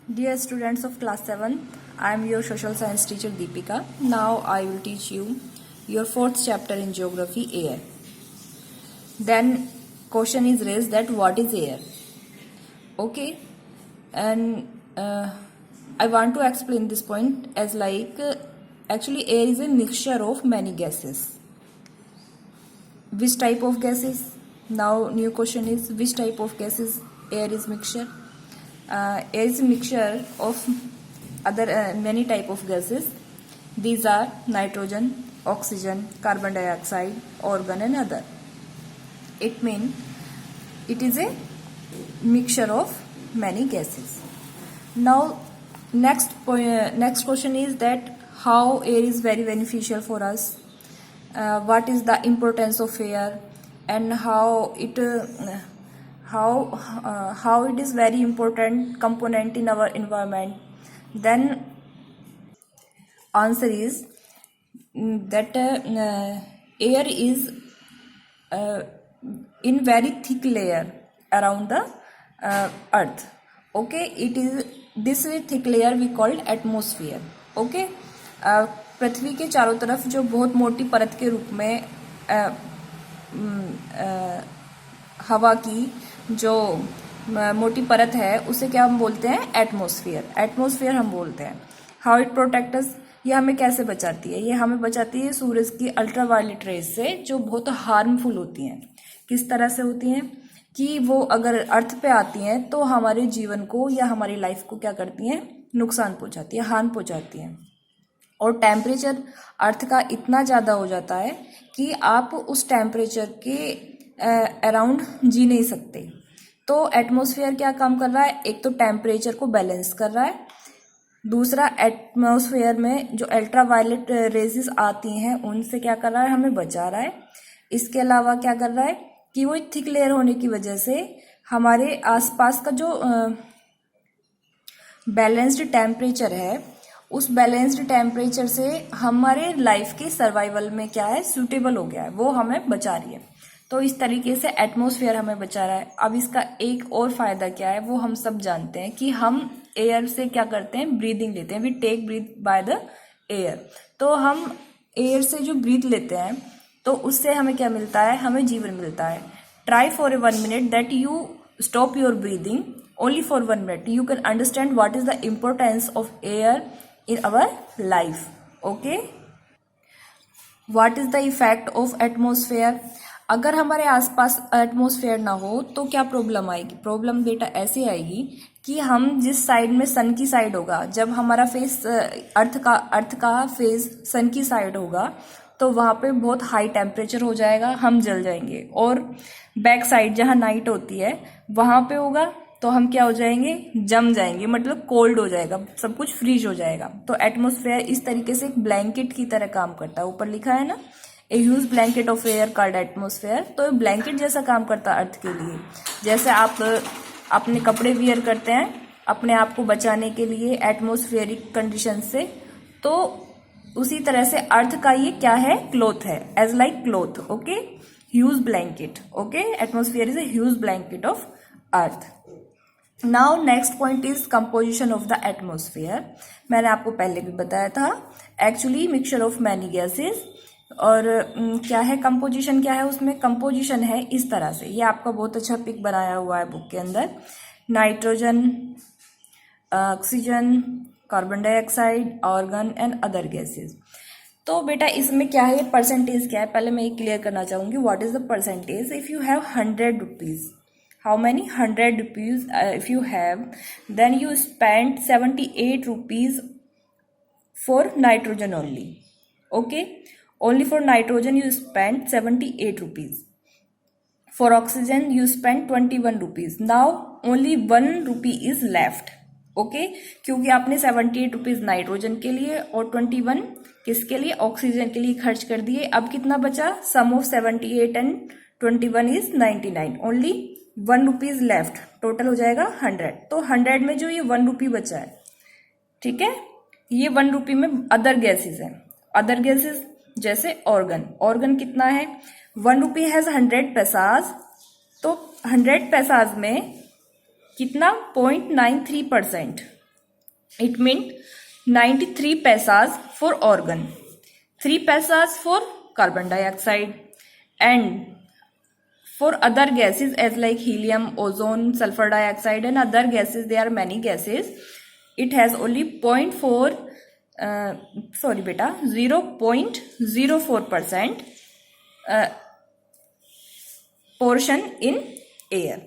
Dear students of class 7, I am your social science teacher Deepika. Now I will teach you your fourth chapter in geography, air. Then question is raised that what is air? Okay, and I want to explain this point as actually air is a mixture of many gases. Which type of gases? Now new question is which type of gases air is mixture? Air is a mixture of other many type of gases. These are nitrogen, oxygen, carbon dioxide, argon and other. It means it is a mixture of many gases. Now next question is that how air is very beneficial for us. What is the importance of air and how it is very important component in our environment. Then answer is that air is in very thick layer around the earth. Okay, it is this thick layer we called atmosphere. Okay, पृथ्वी के चारों तरफ जो बहुत मोटी परत के रूप में हवा की जो मोटी परत है उसे क्या हम बोलते हैं? एटमॉस्फेयर. एटमॉस्फेयर हम बोलते हैं. हाउ इट प्रोटेक्ट अस, ये हमें कैसे बचाती है? ये हमें बचाती है सूरज की अल्ट्रावायलेट रेज से जो बहुत हार्मफुल होती हैं. किस तरह से होती हैं कि वो अगर अर्थ पे आती हैं तो हमारे जीवन को या हमारी लाइफ को क्या करती हैं? नुकसान पहुंचाती है, हार्म पहुंचाती हैं. और टेम्परेचर अर्थ का इतना ज़्यादा हो जाता है कि आप उस टेम्परेचर के अराउंड जी नहीं सकते. तो एटमॉस्फेयर क्या काम कर रहा है? एक तो टेम्परेचर को बैलेंस कर रहा है, दूसरा एटमॉस्फेयर में जो अल्ट्रावायलेट रेजेस आती हैं उनसे क्या कर रहा है? हमें बचा रहा है. इसके अलावा क्या कर रहा है कि वो थिक लेयर होने की वजह से हमारे आसपास का जो बैलेंस्ड टेम्परेचर है उस बैलेंस्ड टेम्परेचर से हमारे लाइफ के सर्वाइवल में क्या है? सूटेबल हो गया है, वो हमें बचा रही है. तो इस तरीके से एटमॉस्फेयर हमें बचा रहा है. अब इसका एक और फायदा क्या है वो हम सब जानते हैं कि हम एयर से क्या करते हैं? ब्रीदिंग लेते हैं. We take breath by the air. तो हम एयर से जो ब्रीथ लेते हैं तो उससे हमें क्या मिलता है? हमें जीवन मिलता है. Try for a 1 minute that you stop your breathing only for 1 minute. You can understand what is the importance of air in our life. Okay, what is the effect of atmosphere? अगर हमारे आसपास atmosphere ना हो तो क्या problem आएगी? Problem बेटा ऐसी आएगी कि हम जिस साइड में सन की साइड होगा, जब हमारा फेस अर्थ का फेस सन की साइड होगा तो वहाँ पे बहुत हाई टेम्परेचर हो जाएगा, हम जल जाएंगे. और बैक साइड जहाँ नाइट होती है वहाँ पे होगा तो हम क्या हो जाएंगे? जम जाएंगे, मतलब कोल्ड हो जाएगा, सब कुछ फ्रीज हो जाएगा. तो एटमॉस्फेयर इस तरीके से एक ब्लैंकेट की तरह काम करता है. ऊपर लिखा है ना, ए huge blanket of air called atmosphere. तो ब्लैंकेट जैसा काम करता है अर्थ के लिए. जैसे आप अपने कपड़े वियर करते हैं अपने आप को बचाने के लिए एटमॉस्फेरिक कंडीशन से, तो उसी तरह से अर्थ का ये क्या है? क्लोथ है, as like cloth. Okay, huge blanket. Okay, atmosphere is a huge blanket of earth. Now next point is composition of the atmosphere. मैंने आपको पहले भी बताया था, actually mixture of many gases. और क्या है कंपोजिशन? क्या है उसमें? कंपोजिशन है इस तरह से. ये आपका बहुत अच्छा पिक बनाया हुआ है बुक के अंदर. Nitrogen, oxygen, carbon dioxide, argon and other gases. तो बेटा इसमें क्या है? परसेंटेज क्या है? पहले मैं ये क्लियर करना चाहूंगी. What is the percentage? If you have 100 rupees, how many 100 rupees if you have, then you spend 78 rupees for nitrogen only. Okay, only for nitrogen you spend 78 rupees. For oxygen you spend 21 rupees. Now only 1 rupee is left. Okay, क्योंकि आपने 78 rupees nitrogen के लिए और 21 किसके लिए? Oxygen के लिए खर्च कर दिए. अब कितना बचा? Sum of 78 and 21 is 99. Only 1 rupees left. Total हो जाएगा 100. तो 100 में जो ये 1 रुपी बचा है, ठीक है, ये 1 रुपी में अदर गैसेस हैं. अदर गैसेस जैसे ऑर्गन. ऑर्गन कितना है? 1 रुपी हैज 100 पैसाज. तो 100 पैसाज में कितना 0.93%, It means 93 paisas for organ, 3 paisas for carbon dioxide, and for other gases as like helium, ozone, sulfur dioxide and other gases, there are many gases, it has only 0.4 sorry beta 0.04% portion in air.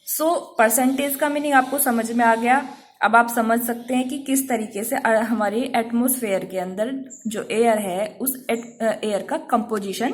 So percentage का meaning आपको समझ में आ गया। अब आप समझ सकते हैं कि किस तरीके से हमारे एटमॉस्फेयर के अंदर जो एयर है उस एयर का कंपोजिशन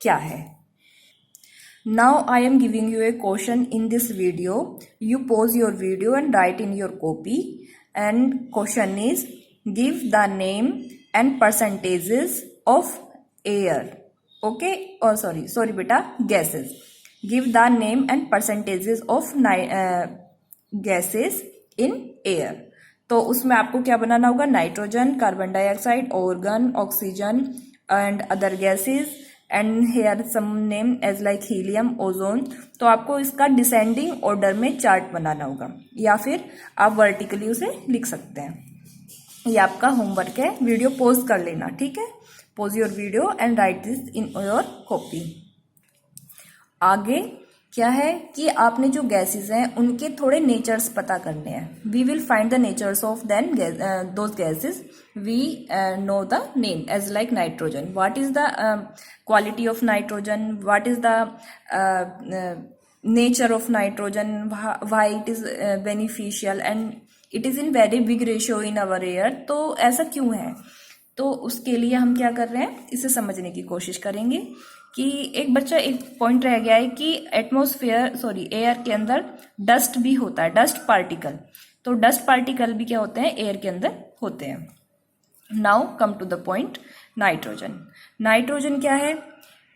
क्या है। Now I am giving you a question in this video, you pause your video and write in your copy, and question is give the name and percentages of air, okay, और sorry बेटा gases. Give the name and percentages of gases in air. तो उसमें आपको क्या बनाना होगा, nitrogen, carbon dioxide, argon, oxygen and other gases, and here some name as like helium, ozone. तो आपको इसका डिसेंडिंग ऑर्डर में चार्ट बनाना होगा, या फिर आप वर्टिकली उसे लिख सकते हैं। ये आपका होमवर्क है, वीडियो पॉज कर लेना, ठीक है। Pause your video and right this in your copy. आगे क्या है कि आपने जो गैसेस हैं उनके थोड़े नेचर्स पता करने हैं। We will find the natures of then those gases. We know the name as like nitrogen, what is the quality of nitrogen, what is the nature of nitrogen, why it is beneficial and it is in very big ratio in our air. तो ऐसा क्यों है, तो उसके लिए हम क्या कर रहे हैं, इसे समझने की कोशिश करेंगे। कि एक पॉइंट रह गया है कि एयर के अंदर डस्ट भी होता है, डस्ट पार्टिकल। तो डस्ट पार्टिकल भी क्या होते हैं, एयर के अंदर होते हैं। Now come to the point, nitrogen. Nitrogen क्या है,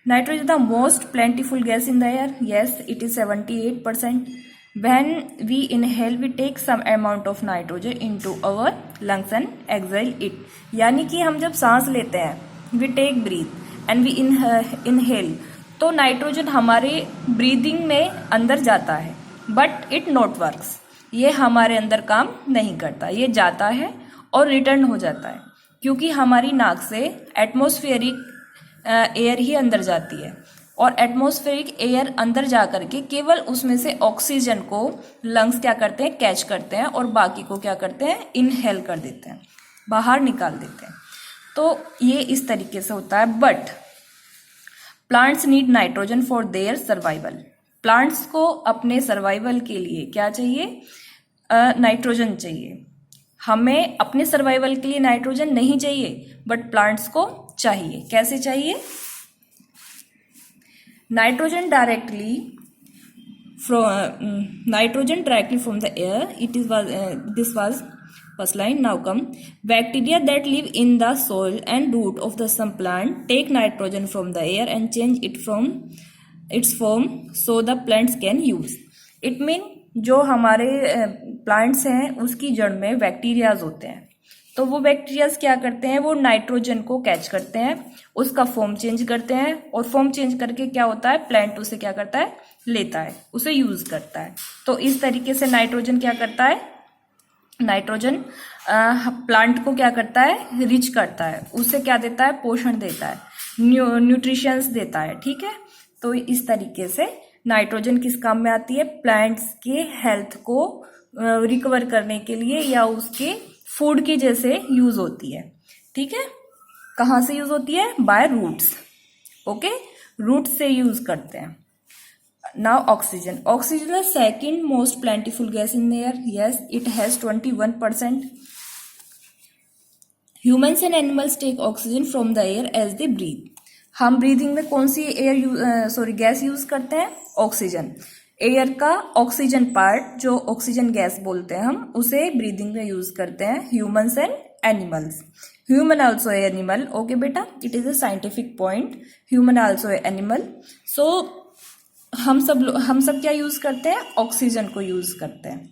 nitrogen the most plentiful gas in the air, yes it is 78%। When we inhale, we take some amount of nitrogen into our lungs and exhale it. यानी कि हम जब सांस लेते हैं, we take breathe and we inhale, तो nitrogen हमारे breathing में अंदर जाता है, बट इट नॉट वर्क्स, ये हमारे अंदर काम नहीं करता, ये जाता है और रिटर्न हो जाता है, क्योंकि हमारी नाक से एटमॉस्फेरिक एयर ही अंदर जाती है, और एटमॉस्फेरिक एयर अंदर जा करके केवल उसमें से ऑक्सीजन को लंग्स क्या करते हैं, कैच करते हैं, और बाकी को क्या करते हैं, इनहेल कर देते हैं, बाहर निकाल देते हैं। तो ये इस तरीके से होता है। But plants need nitrogen for their survival. Plants को अपने सर्वाइवल के लिए क्या चाहिए, नाइट्रोजन चाहिए। हमें अपने सर्वाइवल के लिए नाइट्रोजन नहीं चाहिए, बट प्लांट्स को चाहिए। कैसे चाहिए, nitrogen directly from the air, this was first line. Now come bacteria that live in the soil and root of the some plant take nitrogen from the air and change it from its form so the plants can use it। mean जो हमारे plants हैं उसकी जड़ में bacterias होते हैं, तो वो बैक्टीरियाज क्या करते हैं, वो नाइट्रोजन को कैच करते हैं, उसका फॉर्म चेंज करते हैं, और फॉर्म चेंज करके क्या होता है, प्लांट उसे क्या करता है, लेता है, उसे यूज करता है। तो इस तरीके से नाइट्रोजन क्या करता है, नाइट्रोजन प्लांट को क्या करता है, रिच करता है, उसे क्या देता है, पोषण देता है, न्यूट्रिशंस देता है, ठीक है। तो इस तरीके से नाइट्रोजन किस काम में आती है, प्लांट्स के हेल्थ को रिकवर करने के लिए, या उसके फूड के जैसे यूज होती है, ठीक है। कहाँ से यूज होती है, बाय रूट्स, ओके, रूट से यूज करते हैं। Now oxygen. Oxygen is second most plentiful gas in air, yes it has 21%। Humans and animals take oxygen from the air as they breathe. हम ब्रीदिंग में कौन सी gas use करते हैं, oxygen. Air का ऑक्सीजन पार्ट, जो oxygen gas बोलते हैं हम, उसे ब्रीदिंग में यूज करते हैं humans and animals. Human also animal, okay बेटा, it is a scientific point, human also animal. So हम सब क्या यूज करते हैं, ऑक्सीजन को यूज करते हैं।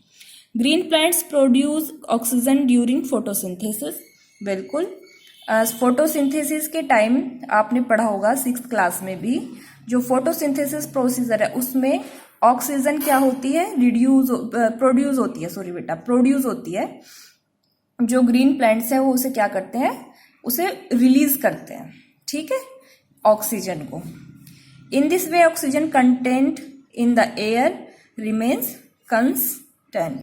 Green plants produce oxygen during photosynthesis, बिल्कुल। फोटोसिंथेसिस के टाइम आपने पढ़ा होगा 6th क्लास में भी, जो फोटोसिंथेसिस प्रोसीजर है उसमें ऑक्सीजन क्या होती है, प्रोड्यूस होती है जो ग्रीन प्लांट्स हैं वो उसे क्या करते हैं, उसे रिलीज करते हैं, ठीक है, ऑक्सीजन को। In this way oxygen content in the air remains constant.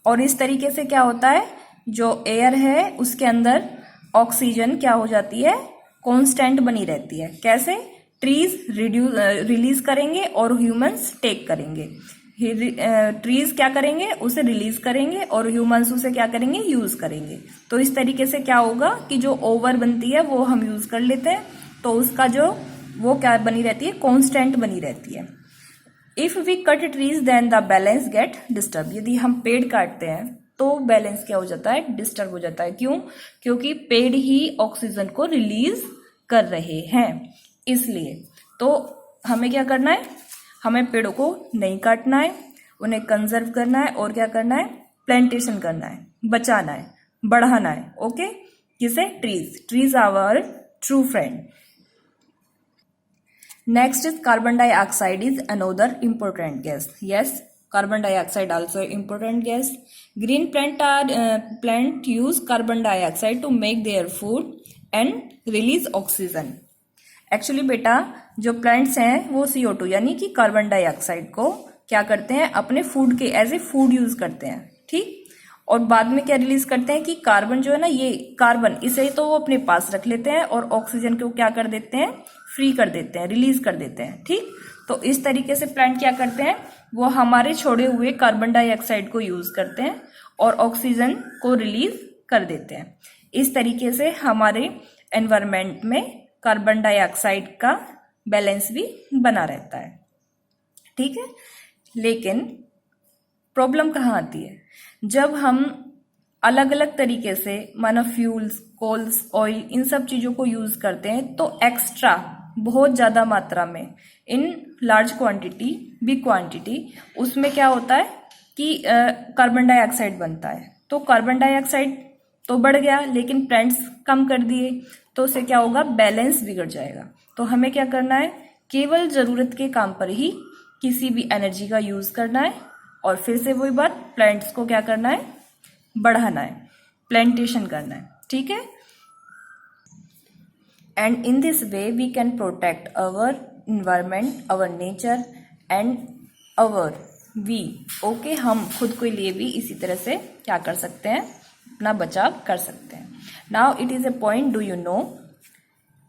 और इस तरीके से क्या होता है, जो एयर है उसके अंदर ऑक्सीजन क्या हो जाती है, कांस्टेंट बनी रहती है। कैसे, ट्रीज रिलीज करेंगे और ह्यूमंस टेक करेंगे। ट्रीज क्या करेंगे, उसे रिलीज करेंगे और ह्यूमंस उसे क्या करेंगे, यूज करेंगे। तो इस तरीके से क्या होगा कि जो ओवर बनती है वो हम यूज कर लेते हैं, तो उसका जो वो क्या बनी रहती है, कांस्टेंट बनी रहती है। If we cut trees then the balance get disturb. यदि हम पेड़ काटते हैं तो बैलेंस क्या हो जाता है, डिस्टर्ब हो जाता है। क्यों, क्योंकि पेड़ ही ऑक्सीजन को रिलीज कर रहे हैं, इसलिए। तो हमें क्या करना है, हमें पेड़ों को नहीं काटना है, उन्हें कंजर्व करना है और क्या करना है, प्लांटेशन करना है, बचाना है, बढ़ाना है। ओके, किसे, trees our true friend. Next is carbon dioxide is another important gas. Yes, carbon dioxide also important gas. Green plant use carbon dioxide to make their food and release oxygen. Actually बेटा जो plants हैं वो CO2 यानी कि carbon dioxide को क्या करते हैं, अपने फूड के एज ए फूड यूज करते हैं, ठीक। और बाद में क्या रिलीज करते हैं कि कार्बन जो है ना, ये कार्बन इसे तो वो अपने पास रख लेते हैं और ऑक्सीजन को क्या कर देते हैं, फ्री कर देते हैं, रिलीज कर देते हैं, ठीक। तो इस तरीके से प्लांट क्या करते हैं, वो हमारे छोड़े हुए कार्बन डाइऑक्साइड को यूज करते हैं और ऑक्सीजन को रिलीज कर देते हैं। इस तरीके से हमारे एनवायरमेंट में कार्बन डाइऑक्साइड का बैलेंस भी बना रहता है, ठीक है। लेकिन प्रॉब्लम कहाँ आती है, जब हम अलग अलग तरीके से मानो फ्यूल्स, कोल्स, ऑयल, इन सब चीजों को यूज करते हैं तो एक्स्ट्रा बहुत ज्यादा मात्रा में, in large quantity, big quantity, उसमें क्या होता है कि कार्बन डाइऑक्साइड बनता है। तो कार्बन डाइऑक्साइड तो बढ़ गया लेकिन प्लांट्स कम कर दिए, तो उससे क्या होगा, बैलेंस बिगड़ जाएगा। तो हमें क्या करना है, केवल जरूरत के काम पर ही किसी भी एनर्जी का यूज करना है और फिर से वही बात, प्लांट्स को क्या करना है, बढ़ाना है, प्लांटेशन करना है, ठीक है। And in this way we can protect our environment, our nature and our we. Okay, हम खुद के लिए भी इसी तरह से क्या कर सकते हैं, अपना बचाव कर सकते हैं। Now it is a point, do you know,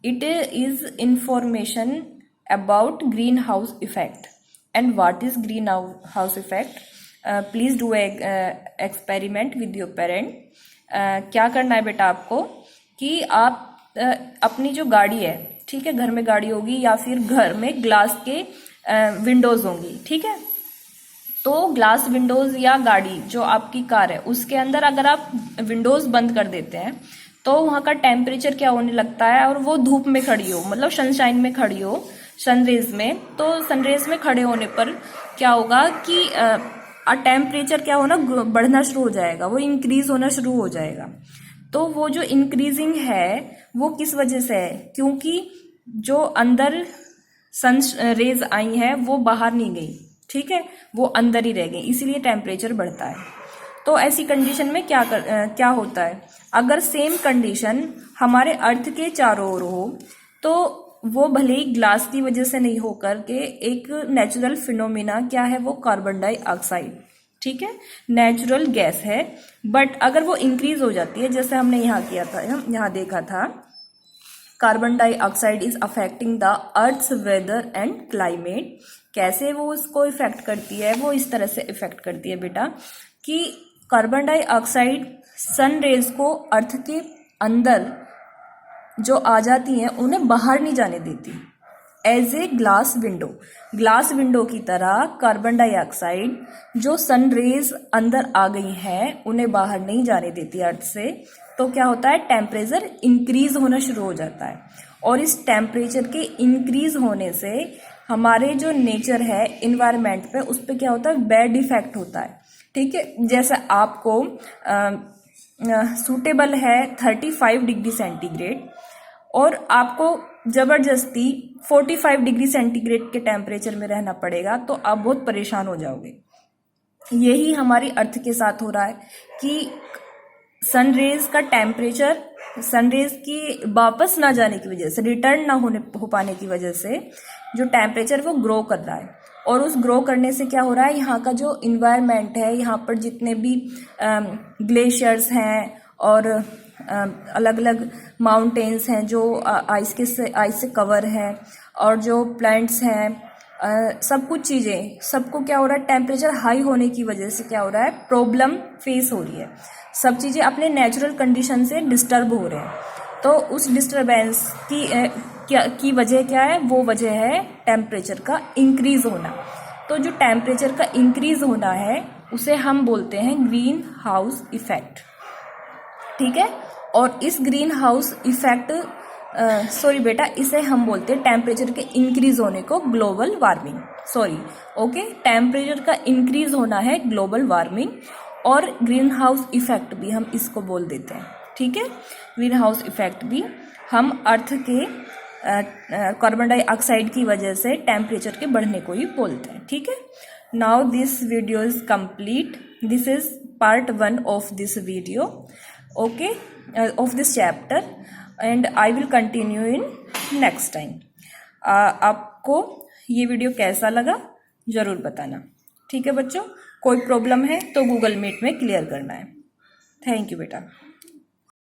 it is information about green house effect. And what is green house effect? Please do experiment with your parent. क्या करना है बेटा आपको कि आप अपनी जो गाड़ी है, ठीक है, घर में गाड़ी होगी या फिर घर में ग्लास के विंडोज होंगी, ठीक है। तो ग्लास विंडोज या गाड़ी जो आपकी कार है उसके अंदर अगर आप विंडोज बंद कर देते हैं तो वहां का टेम्परेचर क्या होने लगता है, और वो धूप में खड़ी हो, मतलब सनशाइन में खड़ी हो, सनरेज में, तो सनरेज में खड़े होने पर क्या होगा कि टेम्परेचर क्या होना, बढ़ना शुरू हो जाएगा, वो इंक्रीज होना शुरू हो जाएगा। तो वो जो इंक्रीजिंग है वो किस वजह से है, क्योंकि जो अंदर सन रेज आई है वो बाहर नहीं गई, ठीक है, वो अंदर ही रह गई, इसीलिए टेम्परेचर बढ़ता है। तो ऐसी कंडीशन में क्या होता है, अगर सेम कंडीशन हमारे अर्थ के चारों ओर हो तो वो भले ही ग्लास की वजह से नहीं होकर के एक नेचुरल फिनोमिना क्या है, वो कार्बन डाइऑक्साइड, ठीक है, नेचुरल गैस है। बट अगर वो इंक्रीज हो जाती है, जैसे हमने यहाँ किया था, यहाँ देखा था, carbon dioxide is affecting the earth's weather and climate. कैसे वो उसको इफेक्ट करती है, वो इस तरह से इफेक्ट करती है बेटा कि कार्बन डाइऑक्साइड सन रेज को अर्थ के अंदर जो आ जाती हैं उन्हें बाहर नहीं जाने देती। एज ए ग्लास विंडो की तरह कार्बन डाइऑक्साइड जो सन रेज अंदर आ गई हैं उन्हें बाहर नहीं जाने देती अर्थ से। तो क्या होता है, टेम्परेचर इंक्रीज होना शुरू हो जाता है, और इस टेम्परेचर के इंक्रीज होने से हमारे जो नेचर है, इन्वायरमेंट पे, उस पर क्या होता है, बैड इफेक्ट होता है, ठीक है। जैसे आपको सूटेबल है 35 डिग्री सेंटीग्रेड और आपको जबरदस्ती 45 डिग्री सेंटीग्रेड के टेम्परेचर में रहना पड़ेगा, तो आप बहुत परेशान हो जाओगे। यही हमारी अर्थ के साथ हो रहा है कि सन रेज का टेम्परेचर, सन रेज की वापस ना जाने की वजह से, रिटर्न ना हो पाने की वजह से जो टेम्परेचर वो ग्रो कर रहा है। और उस ग्रो करने से क्या हो रहा है, यहाँ का जो इन्वायरमेंट है, यहाँ पर जितने भी ग्लेशियर्स हैं और अलग अलग माउंटेन्स हैं जो आइस से कवर है, और जो प्लांट्स हैं, सब कुछ चीज़ें, सबको क्या हो रहा है, टेम्परेचर हाई होने की वजह से क्या हो रहा है, प्रॉब्लम फेस हो रही है। सब चीज़ें अपने नेचुरल कंडीशन से डिस्टर्ब हो रहे हैं। तो उस डिस्टरबेंस की वजह क्या है, वो वजह है टेम्परेचर का इंक्रीज होना। तो जो टेम्परेचर का इंक्रीज होना है उसे हम बोलते हैं ग्रीन हाउस इफेक्ट, ठीक है। और इस ग्रीन हाउस इफेक्ट सॉरी बेटा, इसे हम बोलते हैं टेम्परेचर के इंक्रीज होने को global warming, sorry okay, temperature का इंक्रीज होना है ग्लोबल वार्मिंग, और ग्रीन हाउस इफेक्ट भी हम इसको बोल देते हैं, ठीक है। ग्रीन हाउस इफेक्ट भी हम अर्थ के कार्बन डाइऑक्साइड की वजह से टेम्परेचर के बढ़ने को ही बोलते हैं, ठीक है। Now this video is complete, this is part 1 of this video, okay, of this chapter, and I will continue in next time. आपको ये वीडियो कैसा लगा ज़रूर बताना, ठीक है बच्चों। कोई प्रॉब्लम है तो गूगल मीट में क्लियर करना है। थैंक यू बेटा।